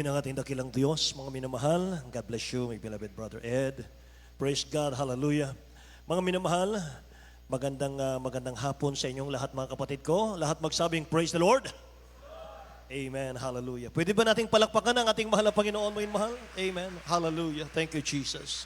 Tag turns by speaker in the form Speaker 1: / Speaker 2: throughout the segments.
Speaker 1: Ng ating dakilang Diyos, mga minamahal, God bless you, my beloved brother Ed. Praise God, hallelujah. Mga minamahal, magandang hapon sa inyong lahat mga kapatid ko. Lahat magsabing, praise the Lord. Amen, hallelujah. Pwede ba nating palakpakan ang ating mahal na Panginoon, mga minamahal? Amen, hallelujah. Thank you, Jesus.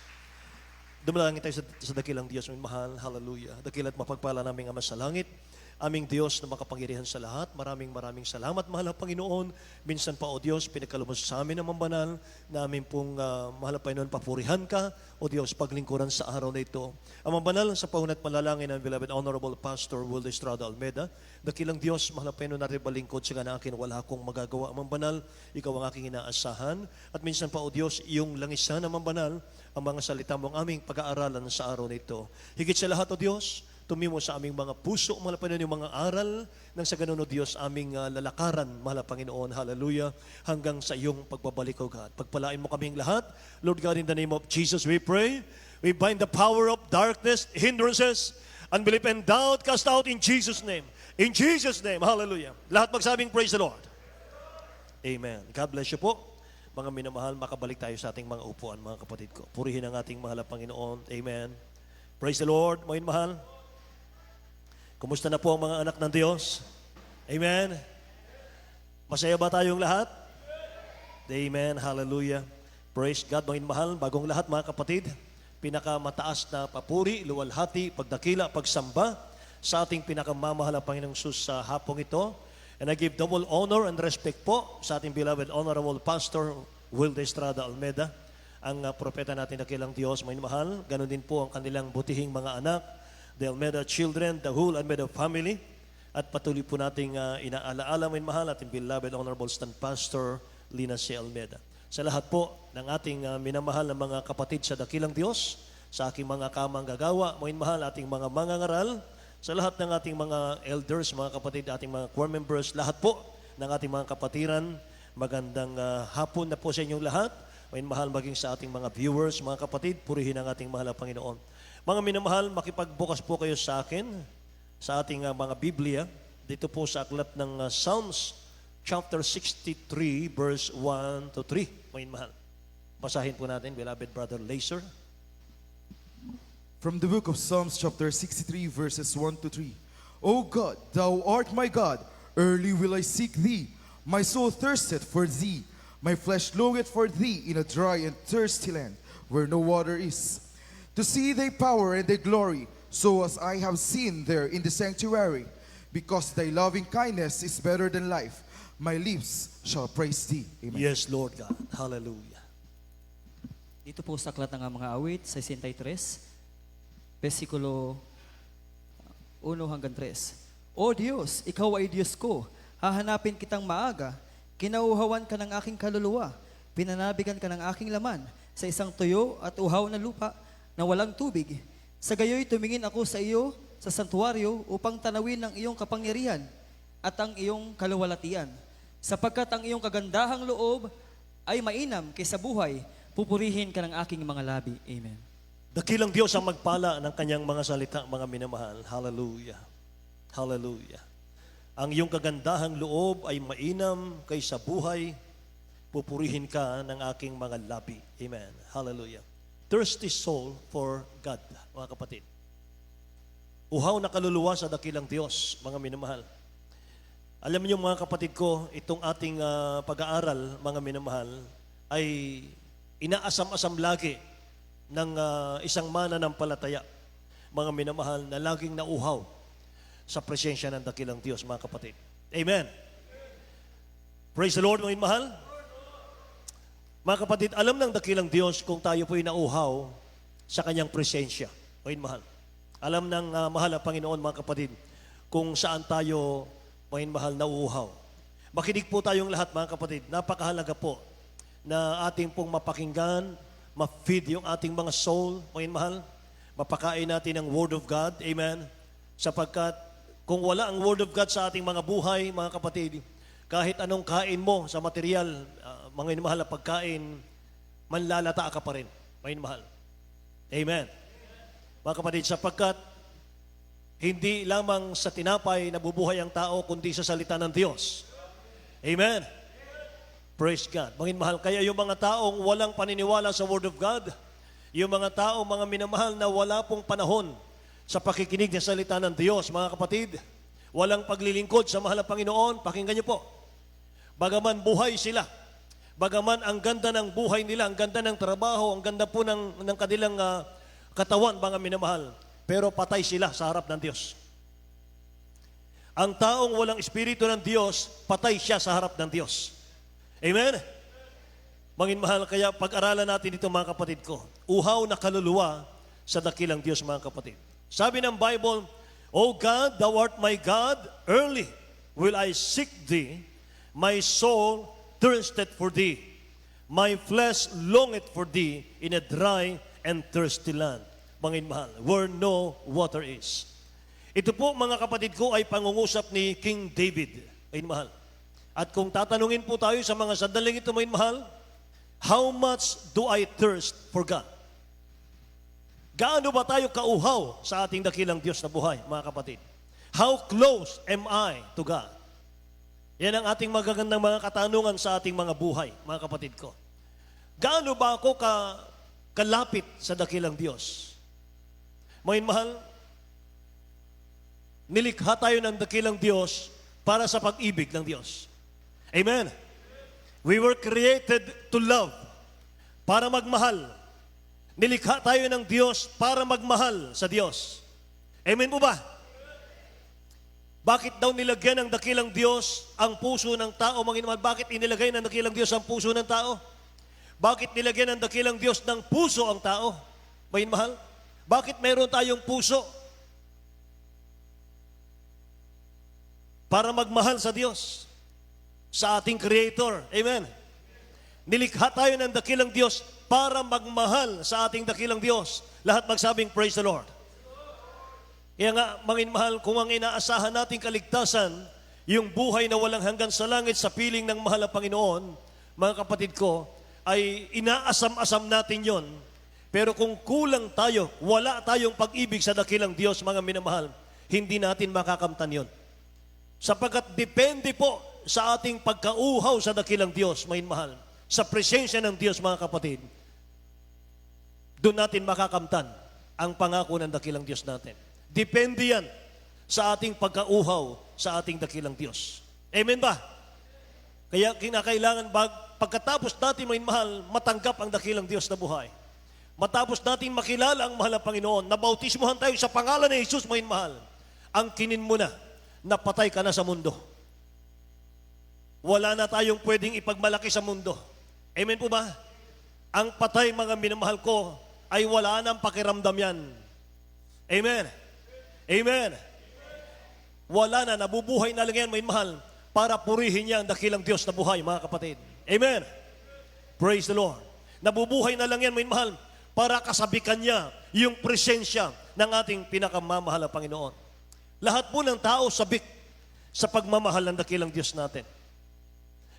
Speaker 1: Dumalangin tayo sa dakilang Diyos, mga minamahal, hallelujah. Dakila't mapagpala naming Ama sa langit. Aming Diyos na makapangyarihan sa lahat, maraming salamat, mahal na Panginoon. Minsan pa, O Diyos, pinagkalumos sa amin ang banal, na amin pong mahal na Panginoon, papurihan ka, O Diyos, paglingkuran sa araw na ito. Ang banal sa paunat malalangin ng beloved Honorable Pastor Will Estrada Almeda, dakilang Diyos, mahal na Panginoon, natin balingkod sa na akin, wala akong magagawa. Ang banal, ikaw ang aking inaasahan. At minsan pa, O Diyos, iyong langisan ang banal, ang mga salita mo ang aming pag-aaralan sa araw na ito. Higit sa lahat, O Diyos, tumimo sa aming mga puso, mahal na Panginoon, yung mga aral nang sa ganun, O Diyos, aming lalakaran, mahal na Panginoon, hallelujah, hanggang sa iyong pagbabalik, O God. Pagpalain mo kaming lahat, Lord God, in the name of Jesus, we pray. We bind the power of darkness, hindrances, unbelief and doubt, cast out in Jesus' name. In Jesus' name, hallelujah. Lahat magsabing, praise the Lord. Amen. God bless you po. Mga minamahal, makabalik tayo sa ating mga upuan, mga kapatid ko. Purihin ang ating mahal na Panginoon. Amen. Praise the Lord, mga minamahal. Kumusta na po ang mga anak ng Diyos? Amen? Masaya ba tayong lahat? Amen, hallelujah. Praise God, mga mahal. Bagong lahat, mga kapatid, pinakamataas na papuri, luwalhati, pagdakila, pagsamba sa ating pinakamamahal na Panginoong Sus sa hapong ito. And I give double honor and respect po sa ating beloved Honorable Pastor Will Estrada Almeda, ang propeta natin na kilang Diyos, mga mahal. Ganon din po ang kanilang butihing mga anak, the Almeda children, the whole Almeda family. At patuloy po nating inaalaala, may mahal, ating beloved Honorable Stand Pastor Lina C. Almeda. Sa lahat po ng ating minamahal na mga kapatid sa dakilang Diyos, sa aking mga kamang gagawa, may mahal, ating mga mangangaral, sa lahat ng ating mga elders, mga kapatid, ating mga choir members, lahat po ng ating mga kapatiran, magandang hapon na po sa inyong lahat. May mahal maging sa ating mga viewers, mga kapatid, purihin ang ating mahal na Panginoon. Mga minamahal, makipagbukas po kayo sa akin, sa ating mga Biblia, dito po sa aklat ng Psalms, chapter 63, verse 1 to 3. Mga minamahal, basahin po natin, beloved brother Laser.
Speaker 2: From the book of Psalms, chapter 63, verses 1 to 3. O God, thou art my God, early will I seek thee. My soul thirsteth for thee. My flesh longeth for thee in a dry and thirsty land, where no water is, to see thy power and thy glory, so as I have seen there in the sanctuary. Because thy loving kindness is better than life, my lips shall praise thee. Amen.
Speaker 1: Yes, Lord God. Hallelujah.
Speaker 3: Dito po sa aklat ng mga awit, 63, versikulo 1 hanggang 3. O Diyos, ikaw ay Diyos ko, hahanapin kitang maaga, kinauhawan ka ng aking kaluluwa, pinanabigan ka ng aking laman sa isang tuyo at uhaw na lupa na walang tubig. Sa gayoy tumingin ako sa iyo sa santuaryo upang tanawin ang iyong kapangyarihan at ang iyong kaluwalhatian. Sapagkat ang iyong kagandahang loob ay mainam kaysa buhay, pupurihin ka ng aking mga labi. Amen.
Speaker 1: Dakilang Diyos ang magpala ng kanyang mga salita, mga minamahal. Hallelujah. Hallelujah. Ang iyong kagandahang loob ay mainam kaysa buhay, pupurihin ka ng aking mga labi. Amen. Hallelujah. Thirsty soul for God, mga kapatid. Uhaw na kaluluwa sa dakilang Diyos, mga minamahal. Alam niyo mga kapatid ko, itong ating pag-aaral, mga minamahal, ay inaasam-asam lagi ng isang mananampalataya, mga minamahal, na laging nauhaw sa presensya ng dakilang Diyos, mga kapatid. Amen. Praise the Lord, mga minamahal. Mga kapatid, alam ng dakilang Diyos kung tayo po'y nauhaw sa kanyang presensya. Mga minamahal. Alam ng mahal na Panginoon, mga kapatid, kung saan tayo, mga minamahal, nauuhaw. Makinig po tayong lahat, mga kapatid. Napakahalaga po na ating pong mapakinggan, ma-feed yung ating mga soul, mga minamahal. Mapakain natin ang Word of God. Amen. Sapagkat kung wala ang Word of God sa ating mga buhay, mga kapatid, kahit anong kain mo sa material, mga minamahal na pagkain, manlalata ka pa rin, mga minamahal. Amen. Mga kapatid, sapagkat hindi lamang sa tinapay nabubuhay ang tao, kundi sa salita ng Diyos. Amen. Praise God. Mga mahal, kaya yung mga taong walang paniniwala sa Word of God, yung mga taong mga minamahal na wala pong panahon sa pakikinig ng salita ng Diyos, mga kapatid, walang paglilingkod sa mahal na Panginoon, pakinggan niyo po. Bagaman buhay sila, bagaman ang ganda ng buhay nila, ang ganda ng trabaho, ang ganda po ng kanilang katawan, mga minamahal, pero patay sila sa harap ng Diyos. Ang taong walang espiritu ng Diyos, patay siya sa harap ng Diyos. Amen? Mga mahal, kaya pag-aralan natin ito, mga kapatid ko. Uhaw na kaluluwa sa dakilang Diyos, mga kapatid. Sabi ng Bible, O God, thou art my God, early will I seek thee, my soul thirsteth for thee, my flesh longeth for thee in a dry and thirsty land. Mga mahal, where no water is. Ito po, mga kapatid ko, ay pangungusap ni King David. Mga mahal. At kung tatanungin po tayo sa mga sandaling ito, mga mahal, how much do I thirst for God? Gaano ba tayo kauhaw sa ating dakilang Diyos na buhay, mga kapatid? How close am I to God? Yan ang ating magagandang mga katanungan sa ating mga buhay, mga kapatid ko. Gaano ba ako kalapit sa dakilang Diyos? Mga mahal, nilikha tayo ng dakilang Diyos para sa pag-ibig ng Diyos. Amen. We were created to love, para magmahal. Nilikha tayo ng Diyos para magmahal sa Diyos. Amen po ba? Bakit daw nilagyan ng dakilang Diyos ang puso ng tao, mga mahal? Bakit inilagay ng dakilang Diyos ang puso ng tao? Bakit nilagyan ng dakilang Diyos ng puso ang tao, mga mahal? Bakit mayroon tayong puso? Para magmahal sa Diyos, sa ating Creator. Amen. Nilikha tayo ng dakilang Diyos para magmahal sa ating dakilang Diyos. Lahat magsabing, praise the Lord. Kaya nga, mga mahal, kung ang inaasahan nating kaligtasan, yung buhay na walang hanggan sa langit sa piling ng mahal na Panginoon, mga kapatid ko, ay inaasam-asam natin yon. Pero kung kulang tayo, wala tayong pag-ibig sa dakilang Diyos, mga minamahal, hindi natin makakamtan yon. Sapagkat depende po sa ating pagkauhaw sa dakilang Diyos, mga mahal, sa presensya ng Diyos, mga kapatid, doon natin makakamtan ang pangako ng dakilang Diyos natin. Depende yan sa ating pagkauhaw sa ating dakilang Diyos. Amen ba? Kaya kinakailangan pagkatapos natin, mga mahal, matanggap ang dakilang Diyos na buhay. Matapos natin makilala ang mahal na Panginoon, nabautismuhan tayo sa pangalan ni Jesus, mga mahal, ang kinin mo na, napatay ka na sa mundo. Wala na tayong pwedeng ipagmalaki sa mundo. Amen po ba? Ang patay, mga minamahal ko, ay wala nang pakiramdam yan. Amen. Amen. Wala na, nabubuhay na lang yan, mga mahal, para purihin niya ang dakilang Diyos na buhay, mga kapatid. Amen. Praise the Lord. Nabubuhay na lang yan, mga mahal, para kasabikan niya yung presensya ng ating pinakamamahal na Panginoon. Lahat po ng tao sabik sa pagmamahal ng dakilang Diyos natin.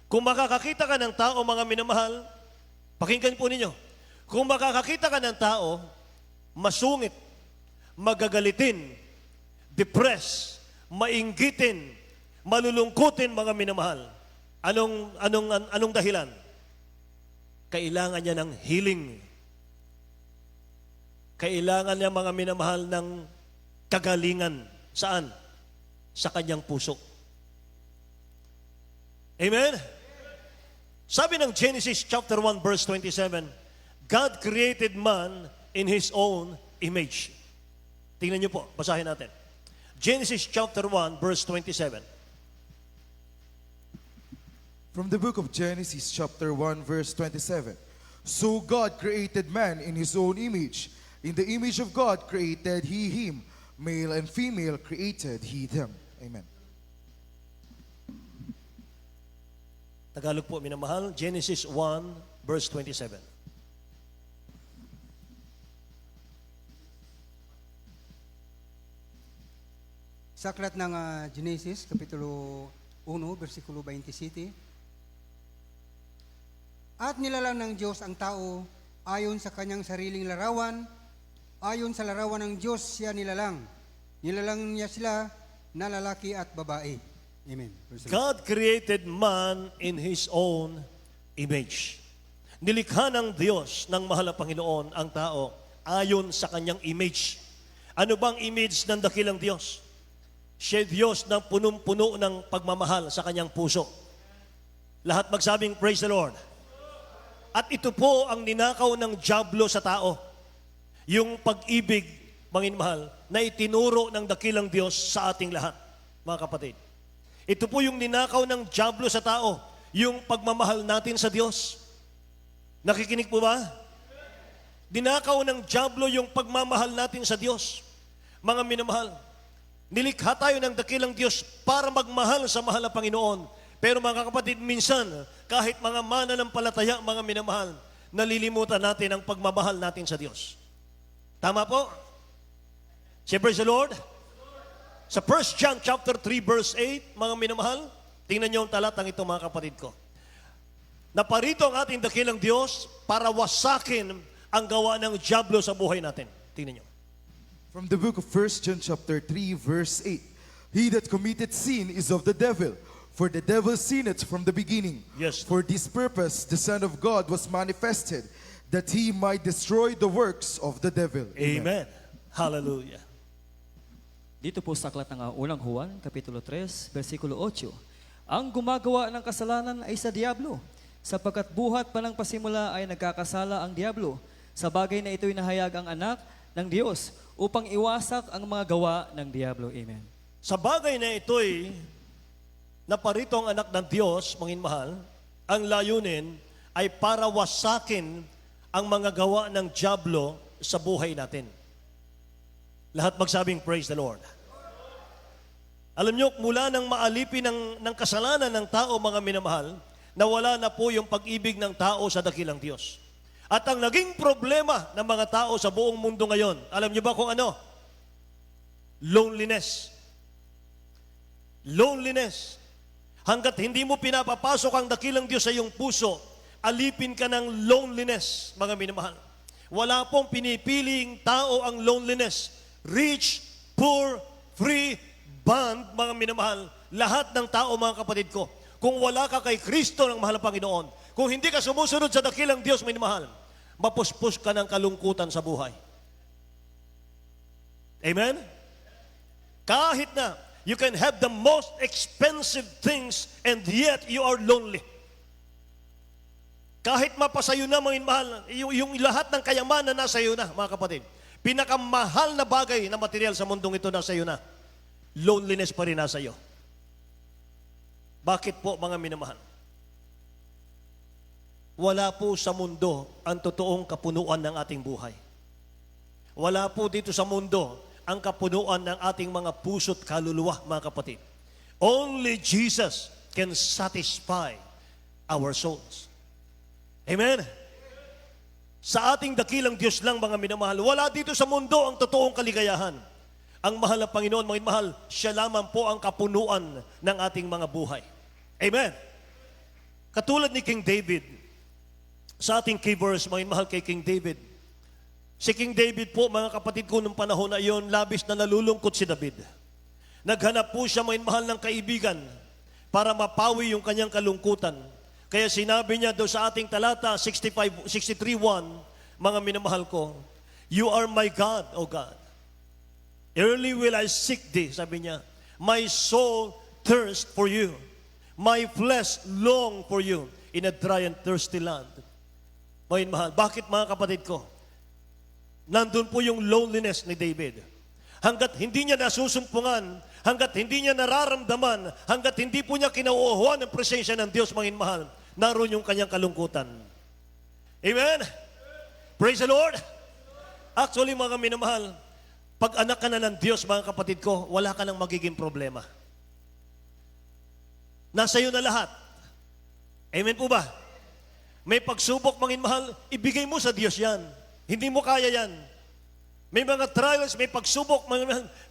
Speaker 1: Kung makakakita ka ng tao, mga minamahal, pakinggan po ninyo, kung makakakita ka ng tao, masungit, magagalitin, depressed, mainggitin, malulungkutin, mga minamahal, anong dahilan? Kailangan niya ng healing. Kailangan niya, mga minamahal, ng kagalingan. Saan? Sa kanyang puso. Amen? Sabi ng Genesis chapter 1 verse 27, God created man in His own image. Tingnan niyo po, basahin natin. Genesis chapter 1 verse 27.
Speaker 2: From the book of Genesis chapter 1 verse 27. So God created man in His own image. In the image of God created He him. Male and female created He them. Amen.
Speaker 1: Tagalog po, minamahal, Genesis 1 verse 27.
Speaker 4: Sa aklat ng Genesis, Kapitulo 1, versikulo 27, At nilalang ng Diyos ang tao ayon sa kanyang sariling larawan, ayon sa larawan ng Diyos siya nilalang. Nilalang niya sila na lalaki at babae. Amen.
Speaker 1: God created man in His own image. Nilikha ng Diyos ng mahal na Panginoon ang tao ayon sa kanyang image. Ano bang image ng dakilang Diyos? Siya Diyos ng punong-puno ng pagmamahal sa kanyang puso. Lahat magsabing, praise the Lord. At ito po ang ninakaw ng dyablo sa tao. Yung pag-ibig, manginmahal, na itinuro ng dakilang Diyos sa ating lahat, mga kapatid. Ito po yung ninakaw ng dyablo sa tao, yung pagmamahal natin sa Diyos. Nakikinig po ba? Dinakaw ng dyablo yung pagmamahal natin sa Diyos. Mga minamahal, nilikha tayo ng dakilang Diyos para magmahal sa mahal na Panginoon. Pero mga kapatid, minsan, kahit mga mananampalataya, mga minamahal, nalilimutan natin ang pagmamahal natin sa Diyos. Tama po? Say praise the Lord. Sa 1 John chapter 3 verse 8, mga minamahal, tingnan niyo ang talatang ito, mga kapatid ko. Naparito ang ating dakilang Diyos para wasakin ang gawa ng dyablo sa buhay natin. Tingnan niyo.
Speaker 2: From the book of 1 John chapter 3 verse 8. He that committed sin is of the devil, for the devil sinned from the beginning.
Speaker 1: Yes.
Speaker 2: For this purpose the Son of God was manifested, that he might destroy the works of the devil.
Speaker 1: Amen. Hallelujah.
Speaker 3: Dito po sa aklat ng unang Juan, Kapitulo 3, versikulo 8. Ang gumagawa ng kasalanan ay sa diablo, sapagkat buhat pa ng pasimula ay nagkakasala ang diablo. Sa bagay na ito'y nahayag ang anak ng Diyos upang iwasak ang mga gawa ng diablo. Amen.
Speaker 1: Sa bagay na ito'y naparito ang anak ng Diyos, manginmahal, ang layunin ay para wasakin ang mga gawa ng dyablo sa buhay natin. Lahat magsabing, praise the Lord. Alam nyo, mula nang maalipin ng kasalanan ng tao, mga minamahal, nawala na po yung pag-ibig ng tao sa dakilang Diyos. At ang naging problema ng mga tao sa buong mundo ngayon, alam nyo ba kung ano? Loneliness. Loneliness. Hanggat hindi mo pinapapasok ang dakilang Diyos sa iyong puso, alipin ka ng loneliness, mga minamahal. Wala pong pinipiling tao ang loneliness. Rich, poor, free, bond, mga minamahal. Lahat ng tao, mga kapatid ko, kung wala ka kay Kristo ng mahal na Panginoon, kung hindi ka sumusunod sa dakilang Diyos, minamahal, mapuspos ka ng kalungkutan sa buhay. Amen? Kahit na you can have the most expensive things and yet you are lonely. Kahit mapasayo na, mga mahal, yung lahat ng kayamanan nasa iyo na, mga kapatid. Pinakamahal na bagay na material sa mundong ito nasa iyo na. Loneliness pa rin nasa iyo. Bakit po, mga minamahal? Wala po sa mundo ang totoong kapunuan ng ating buhay. Wala po dito sa mundo ang kapunuan ng ating mga puso't kaluluwa, mga kapatid. Only Jesus can satisfy our souls. Amen? Sa ating dakilang Diyos lang, mga minamahal, wala dito sa mundo ang totoong kaligayahan. Ang mahal na Panginoon, mga mahal, siya lamang po ang kapunuan ng ating mga buhay. Amen? Katulad ni King David, sa ating key verse, mga mahal kay King David, si King David po, mga kapatid ko, nung panahon na iyon, labis na nalulungkot si David. Naghanap po siya, mga mahal, ng kaibigan para mapawi yung kanyang kalungkutan. Kaya sinabi niya doon sa ating talata 63:1, mga minamahal ko, you are my God, O God. Early will I seek thee, sabi niya. My soul thirsts for you. My flesh long for you in a dry and thirsty land. Mga minamahal, bakit, mga kapatid ko? Nandun po yung loneliness ni David. Hanggat hindi niya nasusumpungan, hanggat hindi niya nararamdaman, hanggat hindi po niya kinauuhuan ng presensya ng Diyos, mga mahal, naroon yung kanyang kalungkutan. Amen? Praise the Lord! Actually, mga minamahal, pag anak ka na ng Diyos, mga kapatid ko, wala ka nang magiging problema. Nasa iyo na lahat. Amen po ba? May pagsubok, mga mahal, ibigay mo sa Diyos yan. Hindi mo kaya yan. May mga trials, may pagsubok,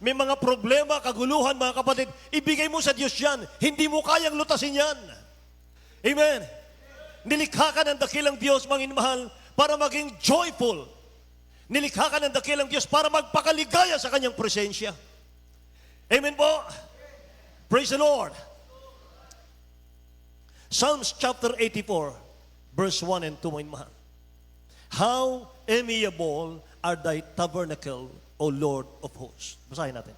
Speaker 1: may mga problema, kaguluhan, mga kapatid, ibigay mo sa Diyos yan. Hindi mo kayang lutasin yan. Amen. Nilikha ka ng dakilang Diyos, mga mahal, para maging joyful. Nilikha ka ng dakilang Diyos para magpakaligaya sa kanyang presensya. Amen po. Praise the Lord. Psalms chapter 84, verse 1 and 2, mga mahal. How amiable are thy tabernacle, O Lord of hosts. Basahin natin.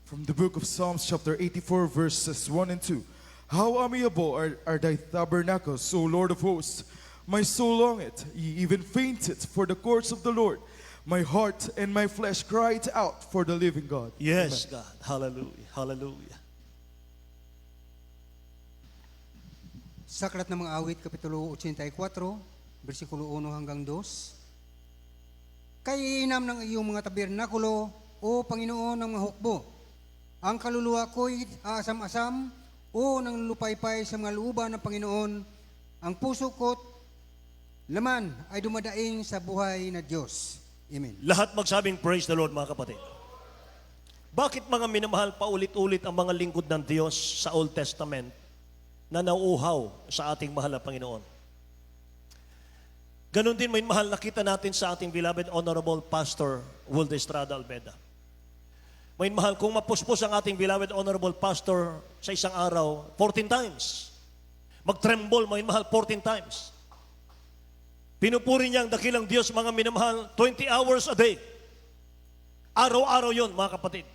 Speaker 2: From the book of Psalms chapter 84 verses 1 and 2. How amiable are thy tabernacles, O Lord of hosts. My soul longeth, ye even fainted for the courts of the Lord. My heart and my flesh cried out for the living God.
Speaker 1: Yes, God. Hallelujah. Hallelujah.
Speaker 4: Sa Aklat ng mga Awit, Kapitulo 84, versikulo 1 hanggang 2. Kay inam ng iyong mga tabernakulo, O Panginoon ng mga hukbo. Ang kaluluwa ko'y aasam-asam, O nanglulupaypay sa mga looban ng Panginoon. Ang puso ko't laman ay dumadaing sa buhay na Diyos. Amen.
Speaker 1: Lahat magsabing praise the Lord, mga kapatid. Bakit mga minamahal paulit-ulit ang mga lingkod ng Diyos sa Old Testament na nauuhaw sa ating mahal na Panginoon? Ganon din may mahal nakita natin sa ating beloved Honorable Pastor Wilde Estrada Albeda. May mahal, kung mapuspos ang ating beloved Honorable Pastor sa isang araw, 14 times. Mag-tremble, may mahal, 14 times. Pinupuri niya ang dakilang Diyos, mga minamahal, 20 hours a day. Araw-araw yon, mga kapatid.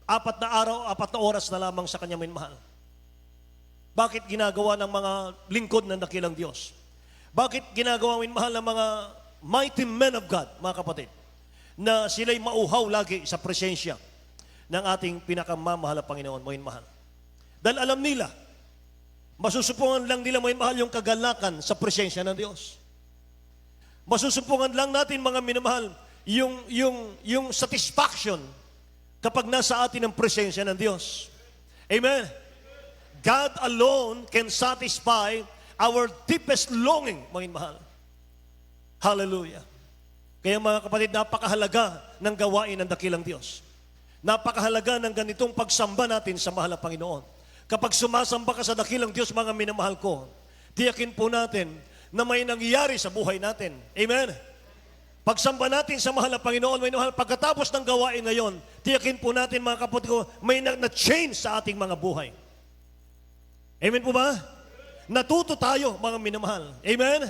Speaker 1: 4 na araw, 4 na oras na lamang sa kanya minamahal. Bakit ginagawa ng mga lingkod ng dakilang Diyos? Bakit ginagawa minamahal ng mga mighty men of God, mga kapatid, na sila'y mauhaw lagi sa presensya ng ating pinakamamahal na Panginoon, mga mahal? Dahil alam nila, masusupungan lang nila, mga mahal, yung kagalakan sa presensya ng Diyos. Masusupungan lang natin, mga minamahal, yung satisfaction kapag nasa atin ang presensya ng Diyos. Amen? God alone can satisfy our deepest longing, mga mahal. Hallelujah. Kaya mga kapatid, napakahalaga ng gawain ng dakilang Diyos. Napakahalaga ng ganitong pagsamba natin sa mahal na Panginoon. Kapag sumasamba ka sa dakilang Diyos, mga minamahal ko, tiyakin po natin na may nangyayari sa buhay natin. Amen? Pagsamba natin sa mahal na Panginoon, may mahal, pagkatapos ng gawain ngayon, tiyakin po natin, mga kapatid ko, may na-change sa ating mga buhay. Amen po ba? Natuto tayo, mga minamahal. Amen?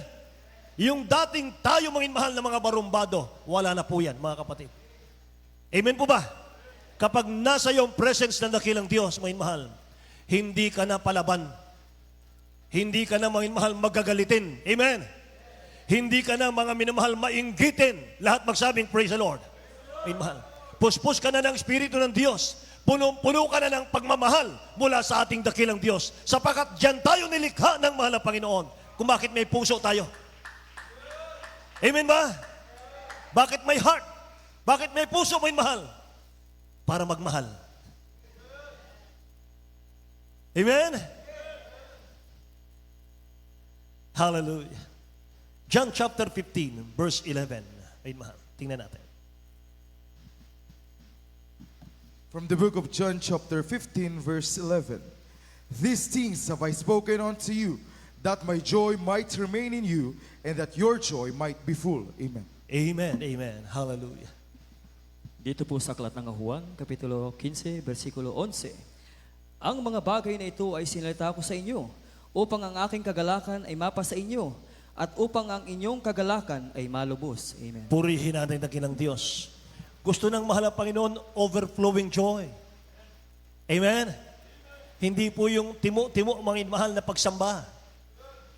Speaker 1: Yung dating tayo, mga minamahal na mga barumbado, wala na po yan, mga kapatid. Amen po ba? Kapag nasa iyong presence ng dakilang Diyos, mga minamahal, hindi ka na palaban. Hindi ka na, mga minamahal, magagalitin. Amen? Hindi ka na, mga minamahal, mainggitin. Lahat magsabing, praise the Lord. Minamahal. Puspos ka na ng Espiritu ng Diyos. Puno ka na ng pagmamahal mula sa ating dakilang Diyos. Sapagkat dyan tayo nilikha ng mahal na Panginoon. Kung bakit may puso tayo. Amen ba? Bakit may heart? Bakit may puso, may mahal? Para magmahal. Amen? Hallelujah. John chapter 15, verse 11. Ay, mahal. Tingnan natin.
Speaker 2: From the book of John chapter 15 verse 11. These things have I spoken unto you, that my joy might remain in you, and that your joy might be full. Amen.
Speaker 1: Amen. Amen. Hallelujah.
Speaker 3: Dito po sa Aklat ng Juan, Kapitulo 15, versikulo 11. Ang mga bagay na ito ay sinalita ko sa inyo, upang ang aking kagalakan ay mapa sa inyo, at upang ang inyong kagalakan ay malubos. Amen.
Speaker 1: Purihin natin ang dakilang Diyos. Gusto ng mahal na Panginoon, overflowing joy. Amen? Hindi po yung timo-timo mga mahal na pagsamba.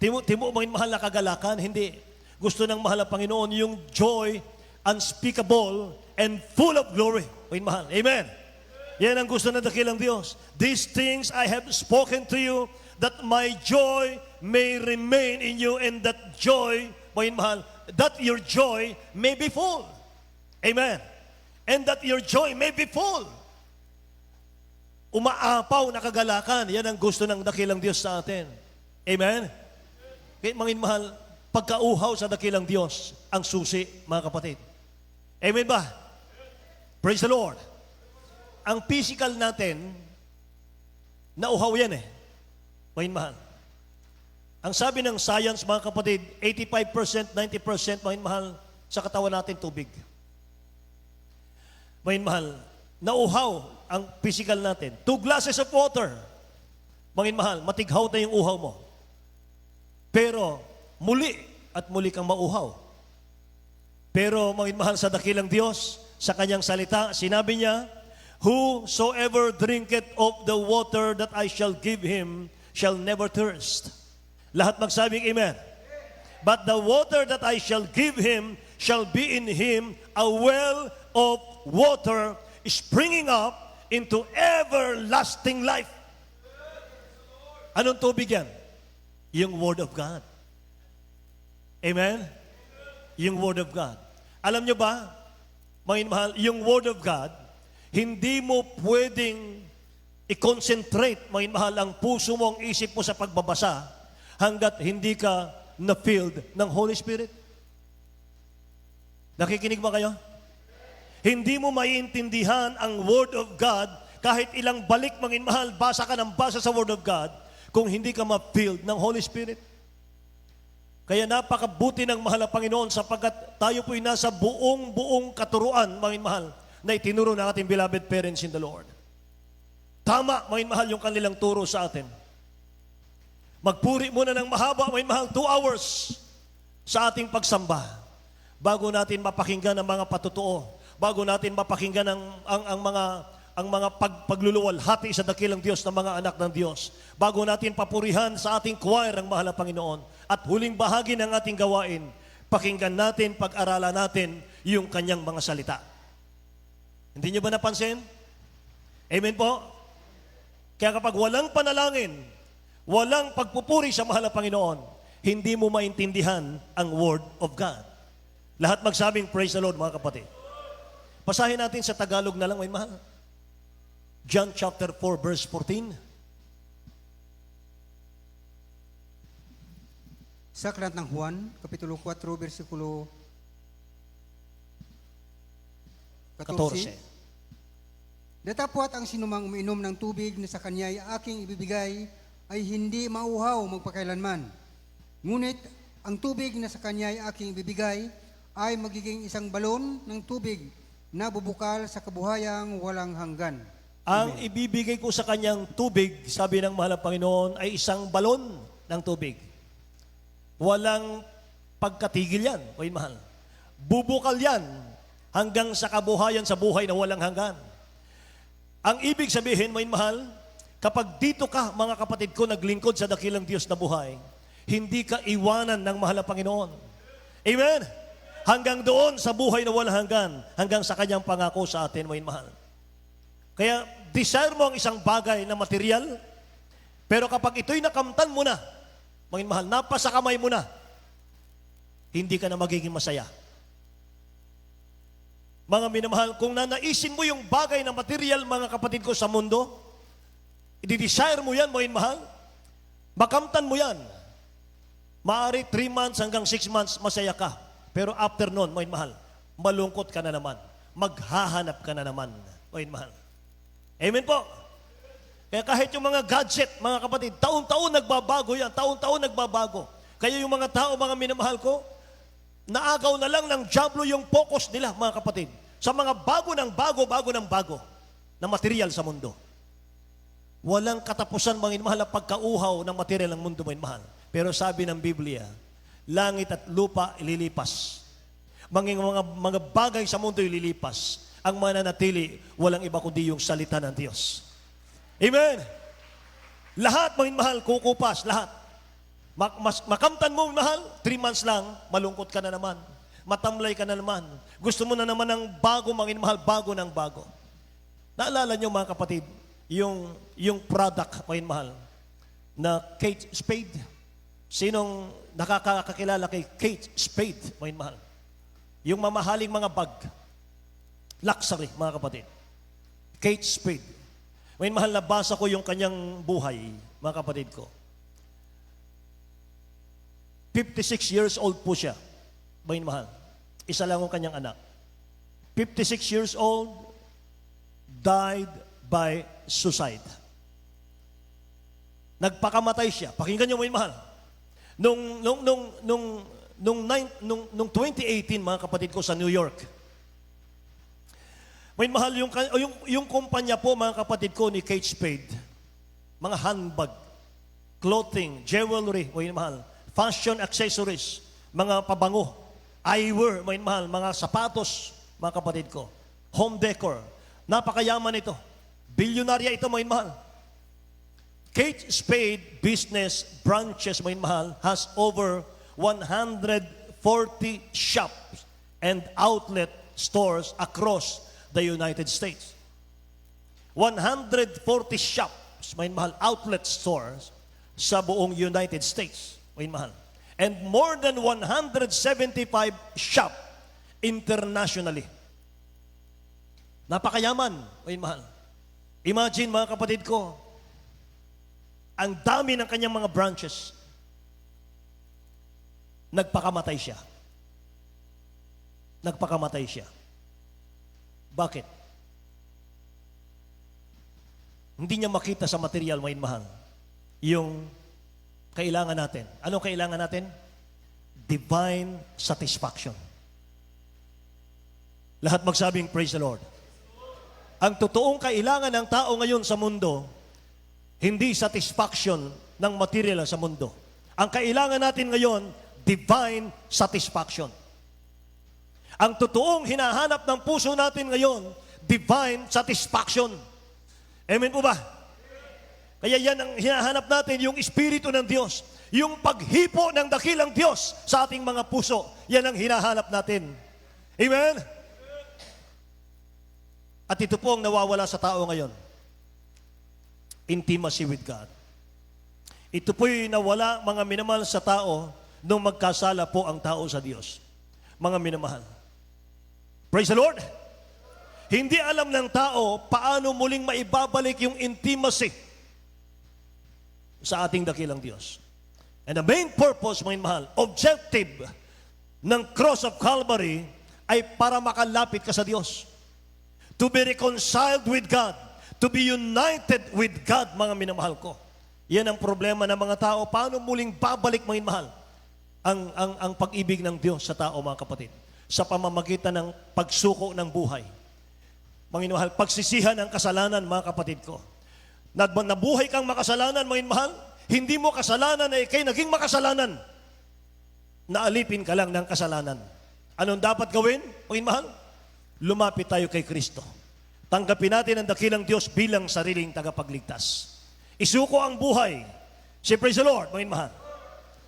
Speaker 1: Timo-timo mga mahal na kagalakan. Hindi. Gusto ng mahal na Panginoon yung joy, unspeakable, and full of glory. Mga mahal. Amen? Yan ang gusto ng dakilang Diyos. These things I have spoken to you, that my joy may remain in you, and that joy, mga mahal, that your joy may be full. Amen? And that your joy may be full. Umaapaw na kagalakan, yan ang gusto ng dakilang Diyos sa atin. Amen? Kaya mga mahal, pagkauhaw sa dakilang Diyos, ang susi, mga kapatid. Amen ba? Praise the Lord. Ang physical natin, nauhaw yan eh. Mga mahal. Ang sabi ng science, mga kapatid, 85%, 90%, mga mahal, sa katawan natin tubig. Mga mahal, nauhaw ang physical natin. 2 glasses of water. Mga mahal, matighaw na yung uhaw mo. Pero muli at muli kang mauhaw. Pero mga mahal sa dakilang Diyos, sa kanyang salita, sinabi niya, whosoever drinketh of the water that I shall give him shall never thirst. Lahat magsabing amen. But the water that I shall give him shall be in him a well of water springing up into everlasting life. Anong tubig yan? Yung Word of God. Amen? Yung Word of God. Alam nyo ba, mga mahal, yung Word of God, hindi mo pwedeng i-concentrate, mga mahal, ang puso mo, ang isip mo sa pagbabasa hanggat hindi ka na-filled ng Holy Spirit. Nakikinig ba kayo? Hindi mo maiintindihan ang Word of God kahit ilang balik, mga mahal, basa ka ng basa sa Word of God kung hindi ka ma-filled ng Holy Spirit. Kaya napakabuti ng mahal na Panginoon sapagkat tayo po'y nasa buong katuruan, mga mahal, na itinuro ng ating beloved parents in the Lord. Tama, mga mahal, yung kanilang turo sa atin. Magpuri muna ng mahaba, mga mahal, 2 hours sa ating pagsamba bago natin mapakinggan ang mga patutuo, bago natin mapakinggan ang mga pagluluwalhati sa dakilang Diyos ng mga anak ng Diyos, bago natin papurihan sa ating choir ang mahal na Panginoon, at huling bahagi ng ating gawain, pakinggan natin, pag-aralan natin yung kanyang mga salita. Hindi niyo ba napansin? Amen po? Kaya kapag walang panalangin, walang pagpupuri sa mahal na Panginoon, hindi mo maintindihan ang Word of God. Lahat magsabing, praise the Lord, mga kapatid. Pasahin natin sa Tagalog na lang, may mahal. John chapter 4, verse 14.
Speaker 4: Sa aklat ng Juan, Kapitulo 4, versikulo 14.
Speaker 1: 14.
Speaker 4: Datapwat ang sinumang umiinom ng tubig na sa kanya ay aking ibibigay ay hindi mauhaw magpakailanman. Ngunit ang tubig na sa kanya ay aking ibibigay ay magiging isang balon ng tubig na bubukal sa kabuhayang walang hanggan.
Speaker 1: Ang ibibigay ko sa kanyang tubig, sabi ng mahal na Panginoon, ay isang balon ng tubig. Walang pagkatigil yan, o mahal. Bubukal yan hanggang sa kabuhayan sa buhay na walang hanggan. Ang ibig sabihin, mahal, kapag dito ka, mga kapatid ko, naglingkod sa dakilang Diyos na buhay, hindi ka iwanan ng mahal na Panginoon. Amen? Hanggang doon sa buhay na walang hanggan, hanggang sa kanyang pangako sa atin, mahal. Kaya, desire mo ang isang bagay na material, pero kapag ito'y nakamtan mo na, mga mahal, napasa kamay mo na, hindi ka na magiging masaya. Mga minamahal, kung nanaisin mo yung bagay na material, mga kapatid ko, sa mundo, i-desire mo yan, mga mahal, makamtan mo yan. Maaari 3 months hanggang 6 months, masaya ka. Pero after nun, mga mahal, malungkot ka na naman. Maghahanap ka na naman, mga mahal. Amen po. Kaya kahit yung mga gadget, mga kapatid, taon-taon nagbabago yan, taon-taon nagbabago. Kaya yung mga tao, mga minamahal ko, naagaw na lang ng diablo yung focus nila, mga kapatid, sa mga bago ng bago na material sa mundo. Walang katapusan, mga minamahal, na pagkauhaw ng material ng mundo, mga minamahal. Pero sabi ng Biblia, langit at lupa ililipas. Mga bagay sa mundo ililipas. Ang mananatili, walang iba kundi yung salita ng Diyos. Amen. Lahat, mga mahal, kukupas, lahat. Makamtan mo, mahal, 3 months lang, malungkot ka na naman. Matamlay ka na naman. Gusto mo na naman ng bago, mga mahal, bago ng bago. Naalala nyo, mga kapatid, yung product, mga mahal, na Kate Spade. Sinong nakakakilala kay Kate Spade, mga mahal? Yung mamahaling mga bag. Luxury, mga kapatid. Kate Spade. May mahal, nabasa ko yung kanyang buhay, mga kapatid ko. 56 years old po siya. May mahal. Isa lang ang kanyang anak. 56 years old, died by suicide. Nagpakamatay siya. Pakinggan niyo, may mahal. Nung 2018, mga kapatid ko, sa New York, may mahal, yung kumpanya po, mga kapatid ko, ni Kate Spade, mga handbag, clothing, jewelry, may mahal, fashion accessories, mga pabango, eyewear, mga mahal, mga sapatos, mga kapatid ko, home decor. Napakayaman ito. Bilyonarya ito, mga mahal. Kate Spade Business Branches, mga mahal, has over 140 shops and outlet stores across the United States. 140 shops, mga mahal, outlet stores sa buong United States, mga mahal. And more than 175 shop internationally. Napakayaman, mga mahal. Imagine, mga kapatid ko, ang dami ng kanyang mga branches. Nagpakamatay siya. Nagpakamatay siya. Bakit? Hindi niya makita sa material, mga mahal, yung kailangan natin. Anong kailangan natin? Divine satisfaction. Lahat magsabing, praise the Lord. Ang totoong kailangan ng tao ngayon sa mundo, hindi satisfaction ng material sa mundo. Ang kailangan natin ngayon, divine satisfaction. Ang totoong hinahanap ng puso natin ngayon, divine satisfaction. Amen po ba? Kaya yan ang hinahanap natin, yung Espiritu ng Diyos. Yung paghipo ng dakilang Diyos sa ating mga puso. Yan ang hinahanap natin. Amen? At ito po ang nawawala sa tao ngayon. Intimacy with God. Ito po'y nawala, mga minamahal, sa tao nung magkasala po ang tao sa Diyos. Mga minamahal. Praise the Lord! Hindi alam ng tao paano muling maibabalik yung intimacy sa ating dakilang Diyos. And the main purpose, mga mahal, objective ng cross of Calvary ay para makalapit ka sa Diyos. To be reconciled with God. To be united with God, mga minamahal ko. Yan ang problema ng mga tao. Paano muling babalik, mga mahal, ang pag-ibig ng Diyos sa tao, mga kapatid? Sa pamamagitan ng pagsuko ng buhay. Mga mahal, pagsisihan ng kasalanan, mga kapatid ko. Nabuhay kang makasalanan, mga mahal, hindi mo kasalanan na ikay naging makasalanan. Naalipin ka lang ng kasalanan. Anong dapat gawin, mga mahal? Lumapit tayo kay Kristo. Tanggapin natin ang dakilang Diyos bilang sariling tagapagligtas. Isuko ang buhay. Say, praise the Lord, mga mahal.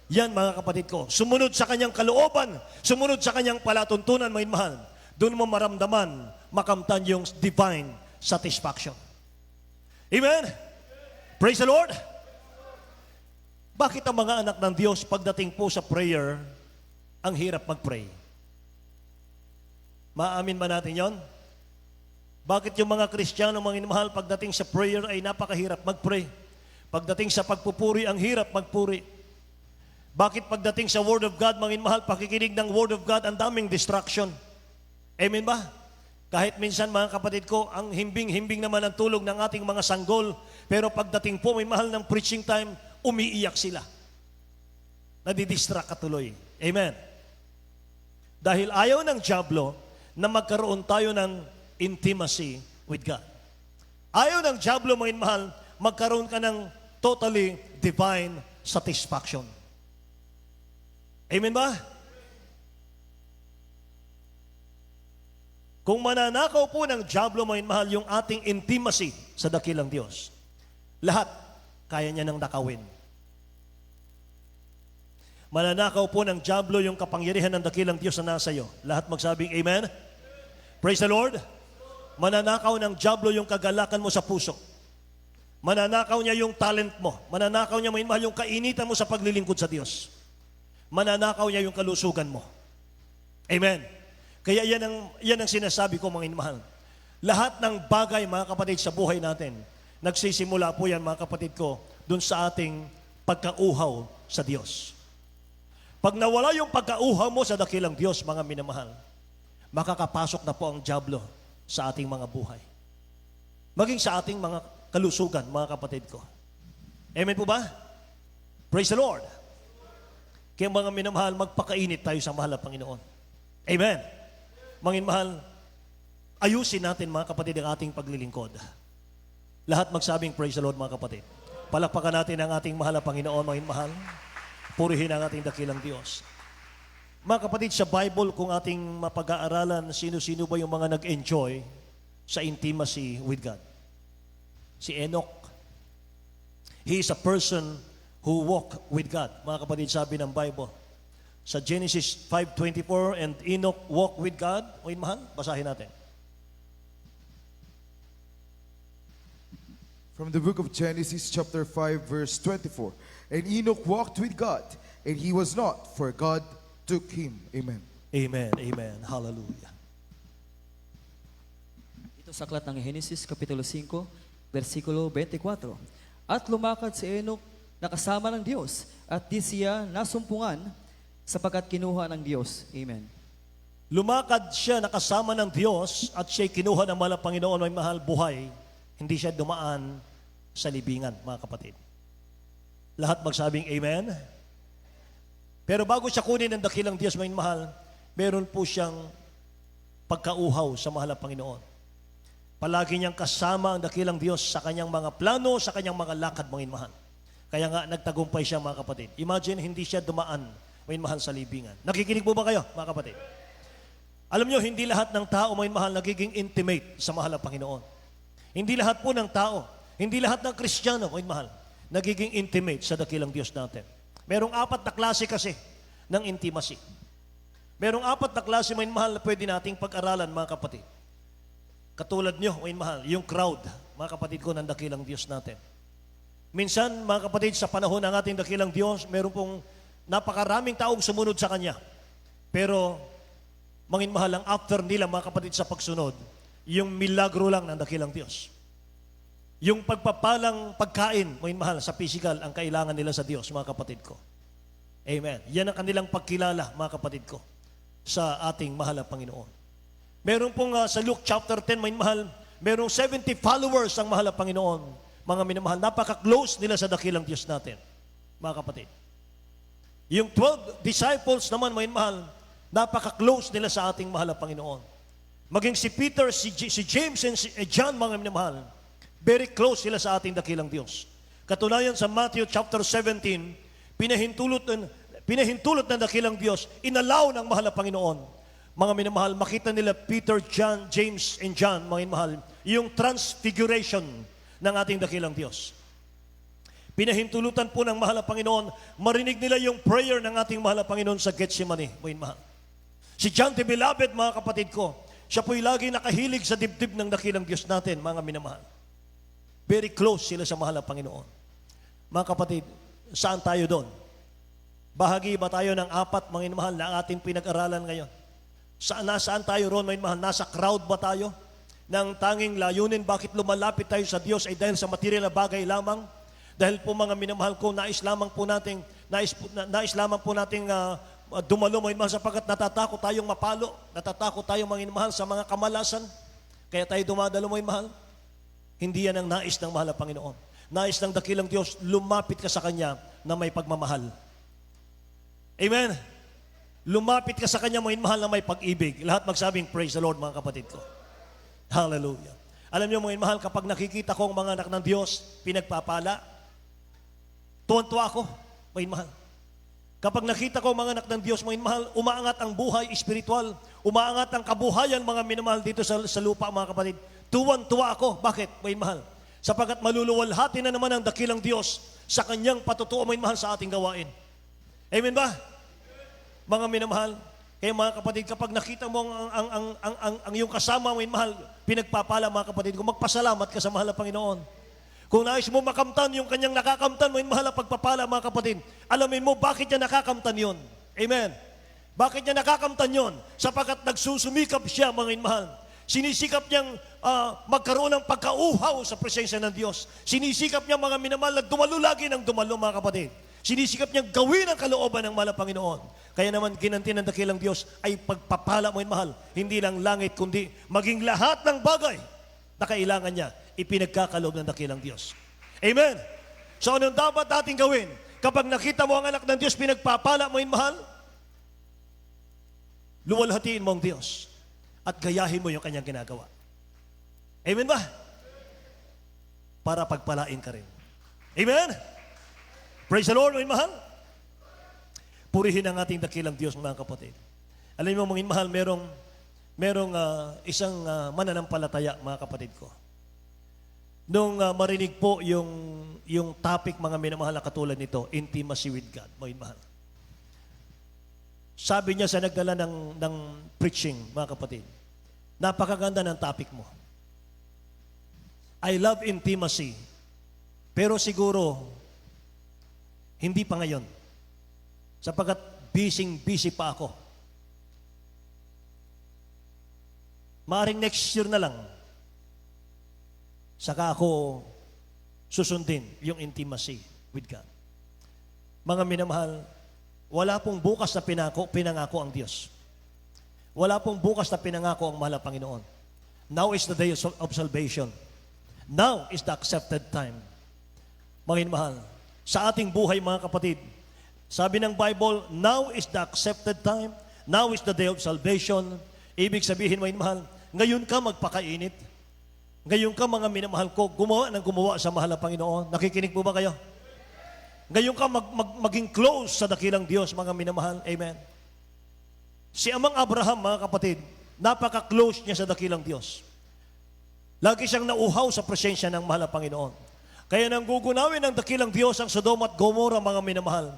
Speaker 1: Yan, mga kapatid ko. Sumunod sa kanyang kalooban, sumunod sa kanyang palatuntunan, mga mahal. Doon mo maramdaman, makamtan yung divine satisfaction. Amen? Praise the Lord. Bakit ang mga anak ng Diyos pagdating po sa prayer, ang hirap mag-pray? Maamin ba natin yon? Bakit yung mga Kristiyano, mga minamahal, pagdating sa prayer ay napakahirap mag-pray? Pagdating sa pagpupuri, ang hirap magpuri. Bakit pagdating sa Word of God, mga minamahal, pakikinig ng Word of God, ang daming distraction? Amen ba? Kahit minsan, mga kapatid ko, ang himbing-himbing naman ang tulog ng ating mga sanggol, pero pagdating po, may mahal ng preaching time, umiiyak sila. Nadidistract katuloy. Amen. Dahil ayaw ng dyablo na magkaroon tayo ng intimacy with God. Ayaw ng dyablo, mga mahal, magkaroon ka ng totally divine satisfaction. Amen ba? Kung mananakaw po ng dyablo, mga mahal, yung ating intimacy sa dakilang Diyos, lahat kaya niya nang nakawin. Mananakaw po ng dyablo yung kapangyarihan ng dakilang Diyos na nasa iyo. Lahat magsabing amen? Praise the Lord. Mananakaw ng dyablo yung kagalakan mo sa puso. Mananakaw niya yung talent mo. Mananakaw niya, mahal, yung kainitan mo sa paglilingkod sa Diyos. Mananakaw niya yung kalusugan mo. Amen. Kaya yan ang sinasabi ko, mga mahal. Lahat ng bagay, mga kapatid, sa buhay natin, nagsisimula po yan, mga kapatid ko, dun sa ating pagkauhaw sa Diyos. Pag nawala yung pagkauhaw mo sa dakilang Diyos, mga minamahal, makakapasok na po ang dyablo sa ating mga buhay. Maging sa ating mga kalusugan, mga kapatid ko. Amen po ba? Praise the Lord. Kaya mga minamahal, magpakainit tayo sa mahal na Panginoon. Amen. Mga mahal, ayusin natin, mga kapatid, ang ating paglilingkod. Lahat magsabing praise the Lord, mga kapatid. Palakpakan natin ang ating mahal na Panginoon, mga mahal. Purihin ang ating dakilang Diyos. Mga kapatid, sa Bible, kung ating mapag-aaralan, sino-sino ba yung mga nag-enjoy sa intimacy with God? Si Enoch. He is a person who walked with God. Mga kapatid, sabi ng Bible. Sa Genesis 5:24, and Enoch walked with God. O mahal, basahin natin.
Speaker 2: From the book of Genesis chapter 5 verse 24. And Enoch walked with God, and he was not, for God took him. Amen.
Speaker 1: Amen, amen, hallelujah.
Speaker 3: Ito sa aklat ng Genesis Kapitulo 5, versikulo 24. At lumakad si Enoch na kasama ng Diyos, at di siya nasumpungan sapagkat kinuha ng Diyos. Amen.
Speaker 1: Lumakad siya nakasama ng Diyos at siya'y kinuha ng mahal na Panginoon, may mahal buhay. Hindi siya dumaan sa libingan, mga kapatid. Lahat magsabing amen. Pero bago siya kunin ng dakilang Diyos, may mahal, meron po siyang pagkauhaw sa mahal na Panginoon. Palagi niyang kasama ang dakilang Diyos sa kanyang mga plano, sa kanyang mga lakad, mga mahal. Kaya nga, nagtagumpay siya, mga kapatid. Imagine, hindi siya dumaan, may mahal, sa libingan. Nakikinig po ba kayo, mga kapatid? Alam niyo, hindi lahat ng tao, may mahal, nagiging intimate sa mahal na Panginoon. Hindi lahat po ng tao, hindi lahat ng Kristiyano, may mahal, nagiging intimate sa dakilang Diyos natin. Merong 4 na klase kasi ng intimacy. Merong 4 na klase, may mahal, na pwede nating pag-aralan, mga kapatid. Katulad nyo, may mahal, yung crowd, mga kapatid ko, ng dakilang Diyos natin. Minsan, mga kapatid, sa panahon ng ating dakilang Diyos, meron pong napakaraming taong sumunod sa Kanya. Pero, mangin mahal, ang after nila, mga kapatid, sa pagsunod, yung milagro lang ng dakilang Diyos. Yung pagpapalang pagkain, mangin mahal, sa physical, ang kailangan nila sa Diyos, mga kapatid ko. Amen. Yan ang kanilang pagkilala, mga kapatid ko, sa ating mahal na Panginoon. Meron pong sa Luke chapter 10, mangin mahal, merong 70 followers ang mahal na Panginoon. Mga minamahal, napaka-close nila sa dakilang Diyos natin, mga kapatid. Yung 12 disciples naman, mangin mahal, napaka-close nila sa ating mahal na Panginoon. Maging si Peter, si James, and si John, mga minamahal, very close sila sa ating dakilang Diyos. Katunayan sa Matthew chapter 17, pinahintulot ng dakilang Diyos, inalaw ng mahal na Panginoon. Mga minamahal, makita nila Peter, John, James, and John, mga minamahal, yung transfiguration ng ating dakilang Diyos. Pinahintulutan po ng mahal na Panginoon, marinig nila yung prayer ng ating mahal na Panginoon sa Gethsemane, mga minamahal. Si John the Beloved, mga kapatid ko, siya po'y lagi nakahilig sa dibdib ng dakilang Diyos natin, mga minamahal. Very close sila sa mahal na Panginoon. Mga kapatid, saan tayo doon? Bahagi ba tayo ng 4, mga minamahal, na ating pinag-aralan ngayon? Nasaan tayo roon, mga minamahal? Nasa crowd ba tayo? Nang tanging layunin, bakit lumalapit tayo sa Diyos ay dahil sa material na bagay lamang? Dahil po, mga minamahal ko, nais lamang po nating dumalo, mga minamahal, sapagkat natatakot tayong mapalo, natatakot tayong, mga minamahal, sa mga kamalasan. Kaya tayo dumadalo, mga minamahal. Hindi yan ang nais ng mahal na Panginoon. Nais ng dakilang Diyos, lumapit ka sa Kanya na may pagmamahal. Amen? Lumapit ka sa Kanya, mga minamahal, na may pag-ibig. Lahat magsabing, praise the Lord, mga kapatid ko. Hallelujah. Alam niyo, mga minamahal, kapag nakikita ko ang mga anak ng Diyos, pinagpapala, tuwan-tuwa ako, mga minamahal. Kapag nakita ko mga anak ng Diyos, mga minamahal, umaangat ang buhay espiritual, umaangat ang kabuhayan, mga minamahal, dito sa lupa, mga kapatid. Tuwan-tuwa ako. Bakit, mga minamahal? Sapagkat maluluwalhati na naman ang dakilang Diyos sa Kanyang patutuo, mga minamahal, sa ating gawain. Amen ba? Mga minamahal, kaya mga kapatid, kapag nakita mo ang iyong kasama, mga minamahal, pinagpapala, mga kapatid, kung magpasalamat ka sa mahal na Panginoon. Kung nais mo makamtan yung kanyang nakakamtan, may mahal na pagpapala, mga kapatid, alamin mo bakit niya nakakamtan yon. Amen. Bakit niya nakakamtan yon? Sapagkat nagsusumikap siya, mga mahal. Sinisikap niyang magkaroon ng pagkauhaw sa presensya ng Diyos. Sinisikap niya, mga minamahal, na dumalo lagi ng dumalo, mga kapatid. Sinisikap niyang gawin ang kalooban ng mahal na Panginoon. Kaya naman ginanti ng dakilang Diyos ay pagpapala, mga mahal. Hindi lang langit, kundi maging lahat ng bagay na kailangan niya, ipinagkakaloob ng dakilang Diyos. Amen? So anong dapat natin gawin? Kapag nakita mo ang anak ng Diyos, pinagpapala mo yung mahal, luwalhatiin mo ang Diyos at gayahin mo yung kanyang ginagawa. Amen ba? Para pagpalain ka rin. Amen? Praise the Lord, mga mahal. purihin ang ating dakilang Diyos, mga kapatid. Alam mo, mga mahal, merong isang mananampalataya, mga kapatid ko. Nung marinig po yung topic, mga minamahal, na katulad nito, intimacy with God, mga mahal. Sabi niya sa nagdala ng preaching, mga kapatid, napakaganda ng topic mo. I love intimacy, pero siguro, hindi pa ngayon. Sapagkat busy pa ako. Maaring next year na lang, saka ako susundin yung intimacy with God. Mga minamahal, wala pong bukas na pinangako ang Diyos. Wala pong bukas na pinangako ang mahal na Panginoon. Now is the day of salvation. Now is the accepted time. Mga minamahal, sa ating buhay, mga kapatid, sabi ng Bible, now is the accepted time. Now is the day of salvation. Ibig sabihin, mga minamahal, ngayon ka magpakainit. Ngayon ka, mga minamahal ko, gumawa sa mahal na Panginoon. Nakikinig po ba kayo? Ngayon ka maging close sa dakilang Diyos, mga minamahal. Amen. Si Amang Abraham, mga kapatid, napaka-close niya sa dakilang Diyos. Lagi siyang nauhaw sa presensya ng mahal na Panginoon. Kaya nang gugunawin ng dakilang Diyos ang Sodoma at Gomorrah, mga minamahal,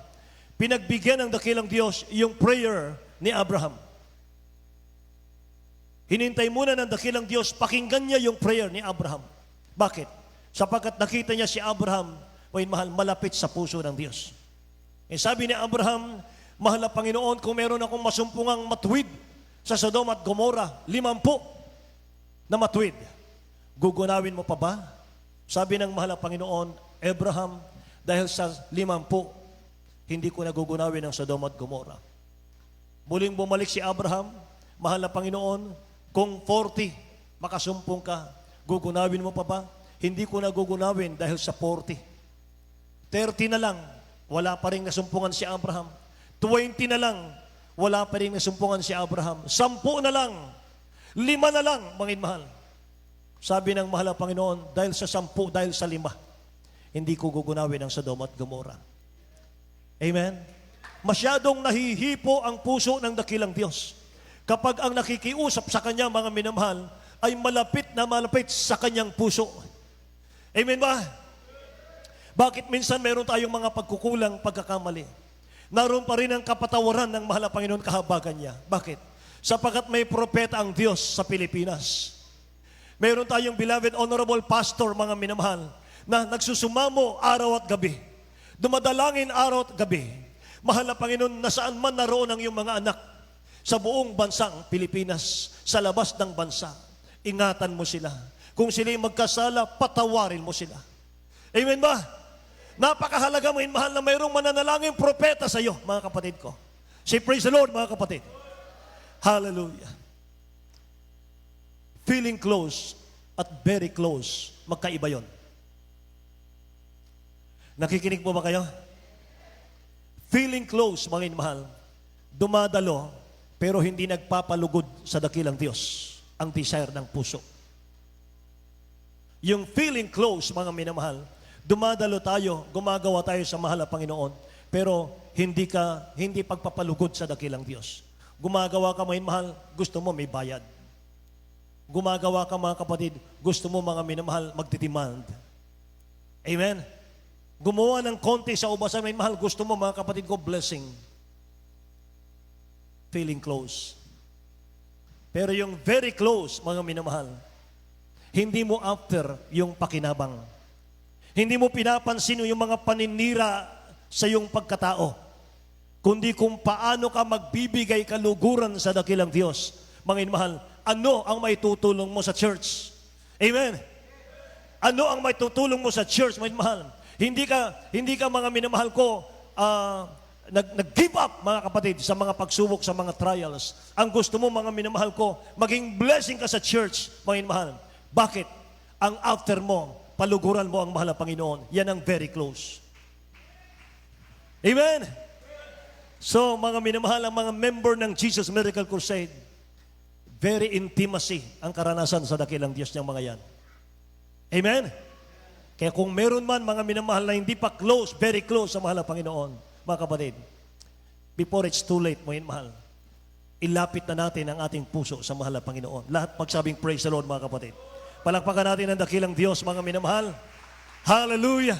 Speaker 1: pinagbigyan ng dakilang Diyos yung prayer ni Abraham. Hinintay muna ng dakilang Diyos, pakinggan niya yung prayer ni Abraham. Bakit? Sapagkat nakita niya si Abraham, mahal, malapit sa puso ng Diyos. Sabi ni Abraham, mahal na Panginoon, kung meron akong masumpungang matuwid sa Sodoma at Gomorrah, 50 na matuwid, gugunawin mo pa ba? Sabi ng mahal na Panginoon, Abraham, dahil sa 50, hindi ko nagugunawin ang Sodoma at Gomorrah. Muling bumalik si Abraham, mahal na Panginoon, kung 40 makasumpong ka, gugunawin mo pa ba? Hindi ko nagugunawin dahil sa 40. 30 na lang, wala pa rin nasumpungan si Abraham. 20 na lang, wala pa rin nasumpungan si Abraham. 10 na lang, 5 na lang, mga mahal. Sabi ng mahal na Panginoon, dahil sa 10, dahil sa 5, hindi ko gugunawin ang Sodoma at Gomorrah. Amen? Masyadong nahihipo ang puso ng dakilang Diyos. Kapag ang nakikiusap sa Kanya, mga minamahal, ay malapit na malapit sa Kanyang puso. Amen ba? Bakit minsan meron tayong mga pagkukulang, pagkakamali? Naroon pa rin ang kapatawaran ng mahal na Panginoon, kahabagan niya. Bakit? Sapagkat may propeta ang Diyos sa Pilipinas. Meron tayong beloved honorable pastor, mga minamahal, na nagsusumamo araw at gabi. Dumadalangin araw at gabi. Mahal na Panginoon, nasaan man naroon ang iyong mga anak, sa buong bansang Pilipinas, sa labas ng bansa, ingatan mo sila. Kung sila'y magkasala, patawarin mo sila. Amen ba? Napakahalaga mo, mahal, na mayroong mananalangin propeta sa iyo, mga kapatid ko. Say praise the Lord, mga kapatid. Hallelujah. Feeling close at very close, magkaiba yon. Nakikinig po ba kayo? Feeling close, mga mahal, dumadalo, pero hindi nagpapalugod sa dakilang Diyos ang desire ng puso. Yung feeling close, mga minamahal, dumadalo tayo, gumagawa tayo sa mahal na Panginoon, pero hindi pagpapalugod sa dakilang Diyos. Gumagawa ka, mga minamahal, gusto mo may bayad. Gumagawa ka, mga kapatid, gusto mo, mga minamahal, magdidemand. Amen? Gumawa ng konti sa ubasan, mga minamahal, gusto mo, mga kapatid ko, blessing. Feeling close. Pero yung very close, mga minamahal, hindi mo after yung pakinabang. Hindi mo pinapansin yung mga paninira sa iyong pagkatao, kundi kung paano ka magbibigay kaluguran sa dakilang Diyos. Mga minamahal, ano ang maitutulong mo sa church? Amen? Ano ang maitutulong mo sa church, mga minamahal? Hindi ka mga minamahal ko, nag-give up, mga kapatid, sa mga pagsubok, sa mga trials. Ang gusto mo, mga minamahal ko, maging blessing ka sa church, mga minamahal. Bakit? Ang after mo, paluguran mo ang mahal na Panginoon. Yan ang very close. Amen? So, mga minamahal, ang mga member ng Jesus Miracle Crusade, very intimacy ang karanasan sa dakilang Diyos niyang mga yan. Amen? Kaya kung meron man, mga minamahal, na hindi pa close, very close sa mahal na Panginoon, mga kapatid, before it's too late, mga mahal, ilapit na natin ang ating puso sa mahal na Panginoon. Lahat magsabing praise the Lord, mga kapatid. Palakpakan natin ang dakilang Diyos, mga minamahal. Hallelujah!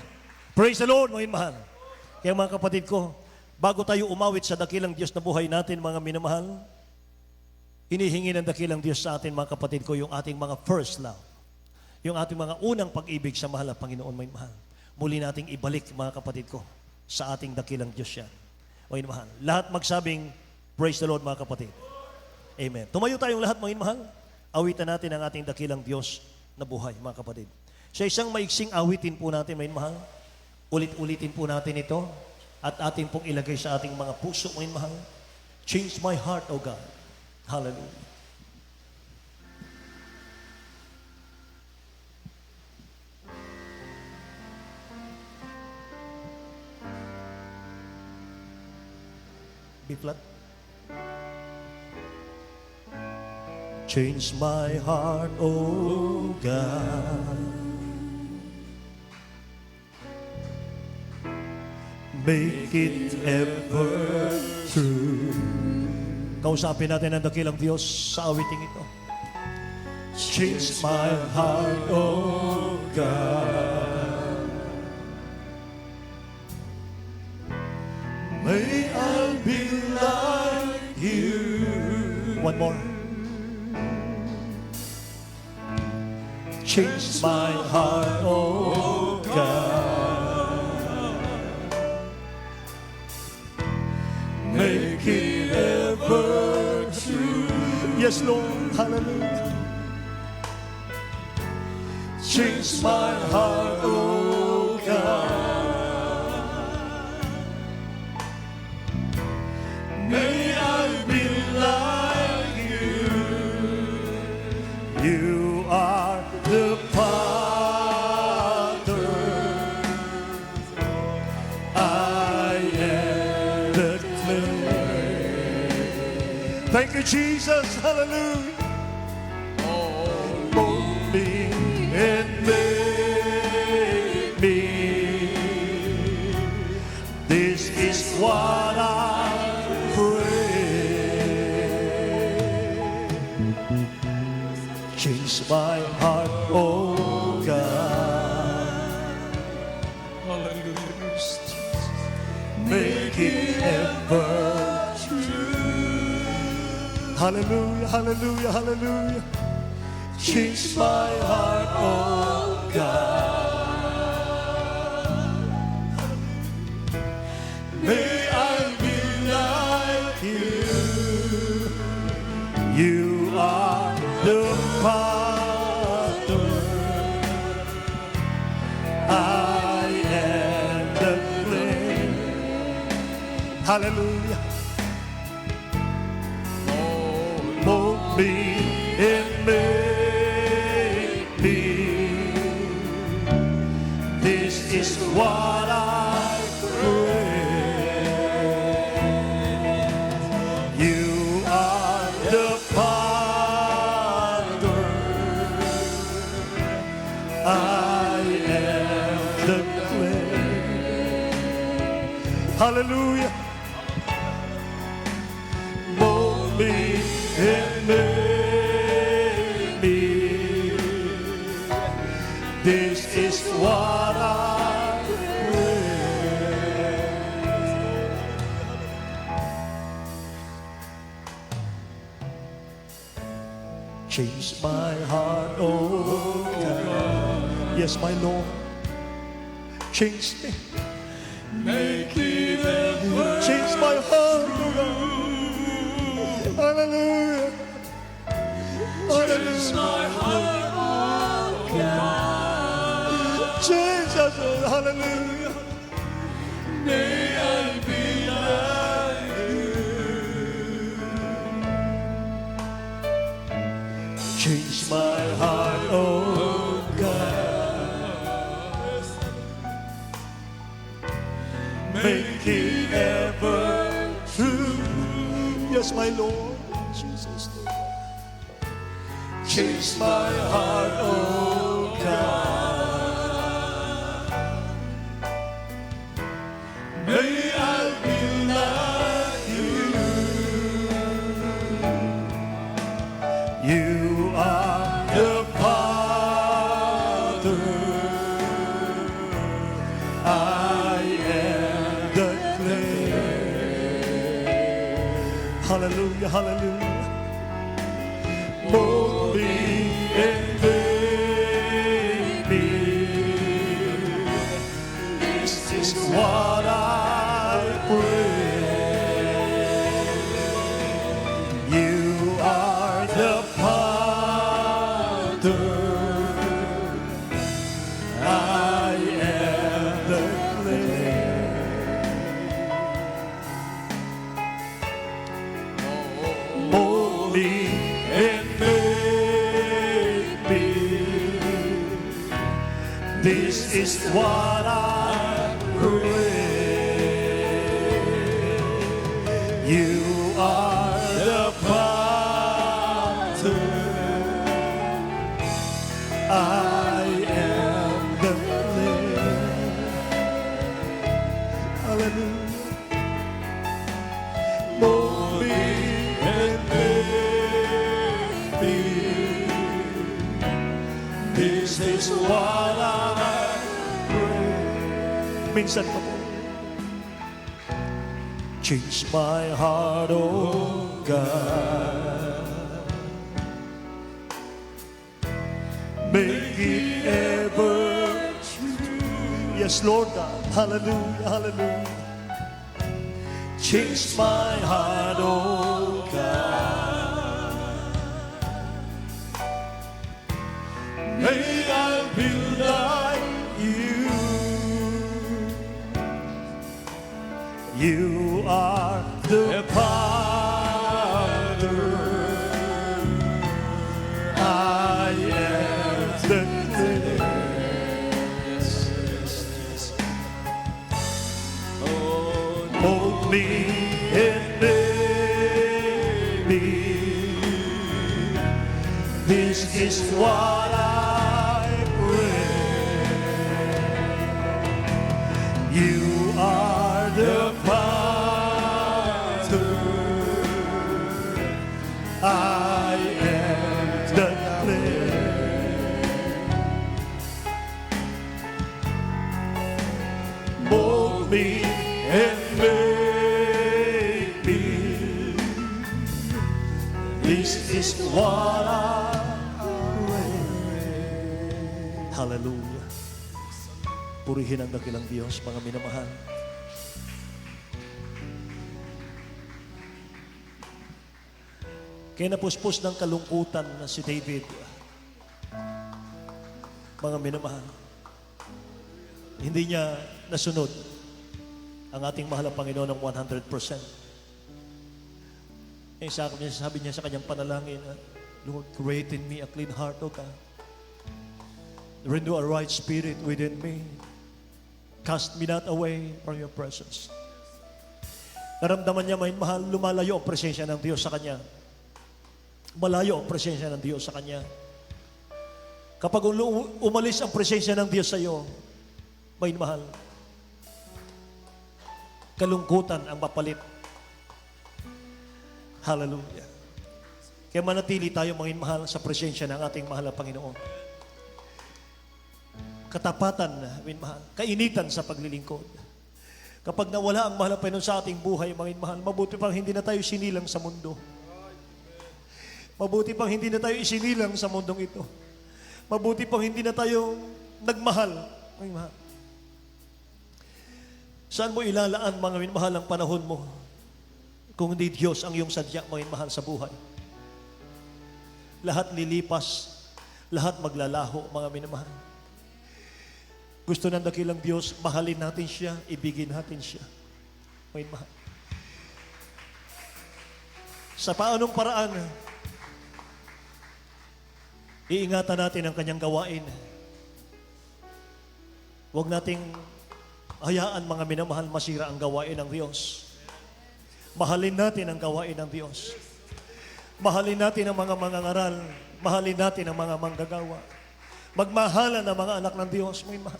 Speaker 1: Praise the Lord, mga minamahal. Kaya mga kapatid ko, bago tayo umawit sa dakilang Diyos na buhay natin, mga minamahal, hinihingi ng dakilang Diyos sa atin, mga kapatid ko, yung ating mga first love. Yung ating mga unang pag-ibig sa mahal na Panginoon, mga minamahal. Muli nating ibalik, mga kapatid ko, sa ating dakilang Diyos yan. Mga minamahal. Lahat magsabing, praise the Lord, mga kapatid. Amen. Tumayo tayong lahat, mga minamahal. Awitan natin ang ating dakilang Diyos na buhay, mga kapatid. Sa isang maiksing awitin po natin, mga minamahal, ulit-ulitin po natin ito at ating pong ilagay sa ating mga puso, mga minamahal. Change my heart, O God. Hallelujah. B flat. Change my heart, oh God. Make it ever true. Kausapin natin ang dakilang Diyos sa awiting ito. Change my heart, oh God. May I be like you. One more. Change my heart, oh God. Make it ever true. Yes, Lord. Hallelujah. Change my heart, oh God. May I be like you. You are the Father. I am the clay. Thank you, Jesus. Hallelujah. Mold me and make me. This is what I pray. Change my heart, oh God. Hallelujah. Make it ever true. Hallelujah, hallelujah, hallelujah. Change my heart, oh God. May I be like you. You are the Father. I am the clay. Hallelujah. Mold me and make me. This is what I pray. You are the Father. I am the clay. Hallelujah. Mold me and make me. This is what I pray. Change my heart, oh God. Yes, my Lord. Change me. Make it ever. Change my heart, oh God. Hallelujah. Change my heart, oh God. Change us, Lord. Hallelujah. May I be like you. Change my heart, oh God. Make it ever true. Yes, my Lord. Jesus. Change my heart, oh God. May I be like Hallelujah, hallelujah. Mold me and make me. This is what I pray. You are the potter. I am the clay. Mold me and make me. This is what I pray. You are the potter. I am the clay. Hallelujah. Mold me and make me. This is what I pray. Minsan pa po. Change my heart, oh God. Make it ever true. Yes, Lord God. Hallelujah, hallelujah. Change my heart, oh God. May I be like you. You are the potter. I am the clay. Mold me and make me. This is what I pray. You are the potter. I am the clay. Mold me and make me. This is what I pray. Hallelujah. Purihin ang dakilang Diyos, mga minamahal. Kaya napuspos ng kalungkutan na si David, mga minamahal. Hindi niya nasunod ang ating mahal na Panginoon ng 100%. Sabi niya sa kanyang panalangin, Lord, create in me a clean heart, O God. Renew a right spirit within me. Cast me not away from your presence. Naramdaman niya, may mahal, lumalayo ang presensya ng Diyos sa kanya. Malayo ang presensya ng Diyos sa kanya. Kapag umalis ang presensya ng Diyos sa iyo, may mahal, kalungkutan ang mapalit. Hallelujah. Kaya manatili tayo, mga mahal, sa presensya ng ating mahal na Panginoon. Katapatan, mahal, kainitan sa paglilingkod. Kapag nawala ang mahal na Panginoon sa ating buhay, mga mahal, mabuti pang hindi na tayo sinilang sa mundo. Mabuti pang hindi na tayo isinilang sa mundong ito. Mabuti pang hindi na tayo nagmahal, mga mahal. Saan mo ilalaan, mga minamahal, ang panahon mo kung hindi Diyos ang iyong sadya, mga minamahal, sa buhay? Lahat lilipas, lahat maglalaho, mga minamahal. Gusto ng dakilang Diyos, mahalin natin siya, ibigin natin siya, mga minamahal. Sa paanong paraan, iingatan natin ang kanyang gawain. Huwag nating hayaan, mga minamahal, masira ang gawain ng Diyos. Mahalin natin ang gawain ng Diyos. Mahalin natin ang mga mangangaral. Mahalin natin ang mga manggagawa. Magmahalan ang mga anak ng Diyos. May mahal.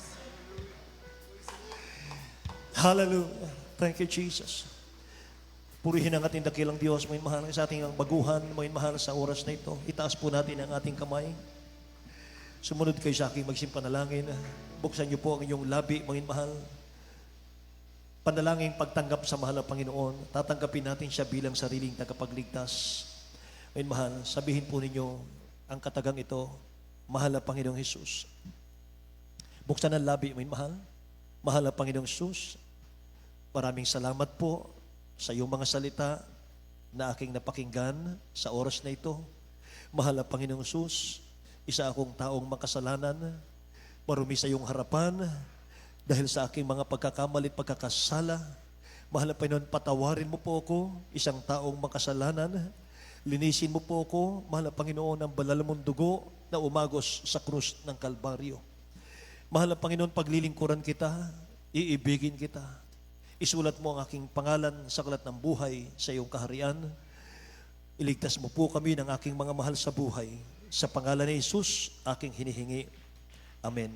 Speaker 1: Hallelujah. Thank you, Jesus. Purihin ang ating dakilang Diyos, may mahal, sa ating baguhan, may mahal, sa oras na ito. Itaas po natin ang ating kamay. Sumunod kayo sa aking magsimpanalangin. Buksan niyo po ang inyong labi, mga mahal. panalangin pagtanggap sa mahal na Panginoon, tatanggapin natin siya bilang sariling tagapagligtas. Ngayon mahal, sabihin po ninyo ang katagang ito, mahal na Panginoong Hesus. Buksan ang labi, ngayon mahal. Mahal na Panginoong Hesus, maraming salamat po sa iyong mga salita na aking napakinggan sa oras na ito. Mahal na Panginoong Hesus, isa akong taong makasalanan, marumi sa iyong harapan, dahil sa aking mga pagkakamali at pagkakasala. Mahal na Panginoon, patawarin mo po ako, isang taong makasalanan. Linisin mo po ako, mahal na Panginoon, ang banal mong dugo na umagos sa krus ng Kalbaryo. Mahal na Panginoon, paglilingkuran kita, iibigin kita. Isulat mo ang aking pangalan sa aklat ng buhay sa iyong kaharian. Iligtas mo po kami ng aking mga mahal sa buhay. Sa pangalan ni Jesus, aking hinihingi. Amen.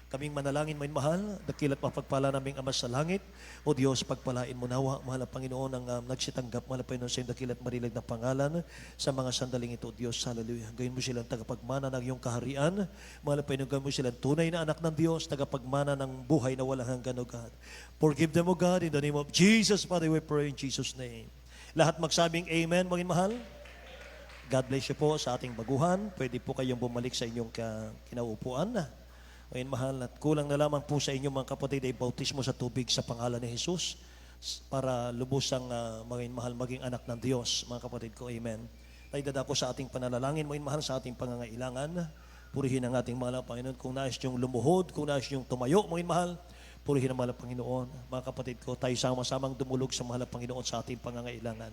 Speaker 1: Kaming manalangin, may mahal, dakilat mapagpala naming Ama sa langit. O Diyos, pagpalain mo nawa, mahal na Panginoon, ang nagsitanggap, mahal na Panginoon, sa iyong dakilat marilag na pangalan sa mga sandaling ito, Diyos, hallelujah. Gawin mo silang tagapagmana ng iyong kaharian. Mahal na Panginoon, gawin mo silang tunay na anak ng Diyos, tagapagmana ng buhay na walang hanggan, O God. Forgive them, O God, in the name of Jesus, Father, we pray in Jesus' name. Lahat magsabing amen, mga mahal. God bless you po sa ating baguhan. Pwede po kayong bumalik sa inyong kinaupuan na. Ngayon mahal, at kulang na lamang po sa inyo mga kapatid ay bautismo sa tubig sa pangalan ni Jesus para lubusang mga mahal maging anak ng Diyos, mga kapatid ko. Amen. Tayo dadako sa ating panalangin, mga mahal, sa ating pangangailangan. Purihin ang ating mahal na Panginoon. Kung nais niyong lumuhod, kung nais niyong tumayo, mga mahal, purihin ang mahal na Panginoon. Mga kapatid ko, tayo sama-samang dumulog sa mahal na Panginoon sa ating pangangailangan.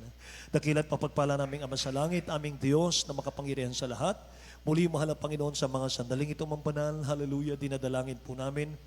Speaker 1: Dakilat papagpala naming Ama sa langit, aming Diyos na makapangyarihan sa lahat. Muli, mahal na Panginoon, sa mga sandaling ito mambanal, hallelujah, dinadalangin po namin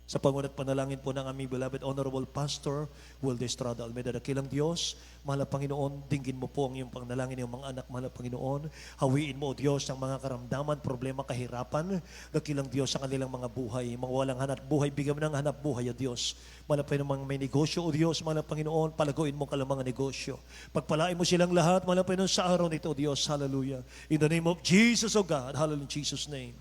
Speaker 1: sa pangunat panalangin po ng aming beloved Honorable Pastor Wilde Estrada Almeida. Dakilang Diyos, mahal na Panginoon, dinggin mo po ang iyong panalangin ng mga anak, mahal na Panginoon. Hawiin mo, O Diyos, ang mga karamdaman, problema, kahirapan. Dakilang Diyos, sa kanilang mga buhay, mga walang hanap buhay, bigyan mo ng hanap buhay, O Diyos. Mahal na Panginoon, may negosyo, O Diyos, mahal na Panginoon, palaguin mo kalang mga negosyo. Pagpalain mo silang lahat, mahal na Panginoon, sa araw nito, O Diyos, hallelujah. In the name of Jesus, O God, hallelujah, in Jesus' name.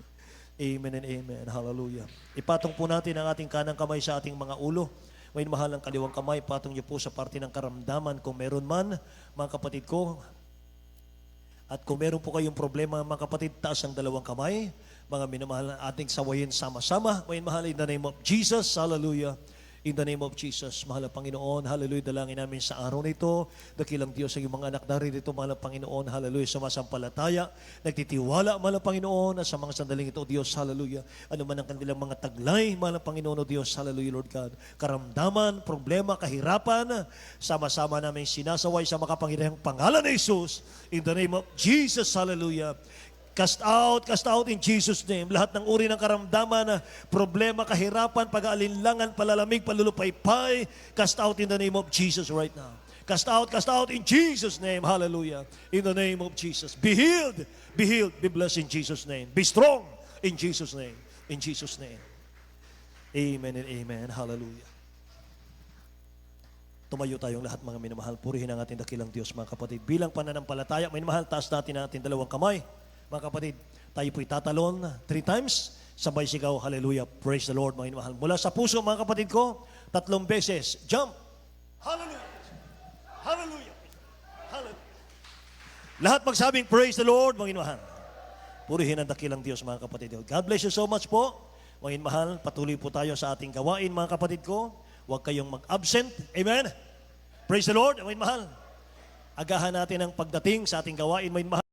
Speaker 1: Amen and amen. Hallelujah. Ipatong po natin ang ating kanang kamay sa ating mga ulo. May mahal ang kaliwang kamay, patong niyo po sa parte ng karamdaman kung meron man, mga kapatid ko. At kung meron po kayong problema, mga kapatid, taas ang dalawang kamay. Mga minamahal, ating sawayin sama-sama. May mahal, in the name of Jesus. Hallelujah. In the name of Jesus, mahal na Panginoon, hallelujah, dalangin namin sa araw nito. Dakilang Diyos ang iyong mga anak narito, mahal na Panginoon, hallelujah, sumasampalataya, nagtitiwala, mahal na Panginoon, at sa mga sandaling ito, Diyos, hallelujah, ano man ang kanilang mga taglay, mahal na Panginoon, o Diyos, hallelujah, Lord God, karamdaman, problema, kahirapan, sama-sama namin sinasaway sa makapangyarihang pangalan ni Jesus, in the name of Jesus, hallelujah. Cast out in Jesus' name. Lahat ng uri ng karamdaman, problema, kahirapan, pag-aalinlangan, palalamig, palulupaypay, cast out in the name of Jesus right now. Cast out in Jesus' name. Hallelujah. In the name of Jesus. Be healed, be blessed in Jesus' name. Be strong in Jesus' name. In Jesus' name. Amen and amen. Hallelujah. Tumayo tayong lahat, mga minamahal. Purihin ang ating dakilang Diyos, mga kapatid. Bilang pananampalataya, minamahal, taas natin ang ating dalawang kamay. Mga kapatid, tayo po'y tatalon 3 times, sabay sigaw, hallelujah, praise the Lord, mga inamahal. Mula sa puso, mga kapatid ko, 3 beses, jump, hallelujah, hallelujah, hallelujah. Lahat magsabing, praise the Lord, mga inamahal. Purihin ang dakilang Diyos, mga kapatid. God bless you so much po, mga inamahal. Patuloy po tayo sa ating gawain, mga kapatid ko. Huwag kayong mag-absent, amen. Praise the Lord, mga inamahal. Agahan natin ang pagdating sa ating gawain, mga inamahal.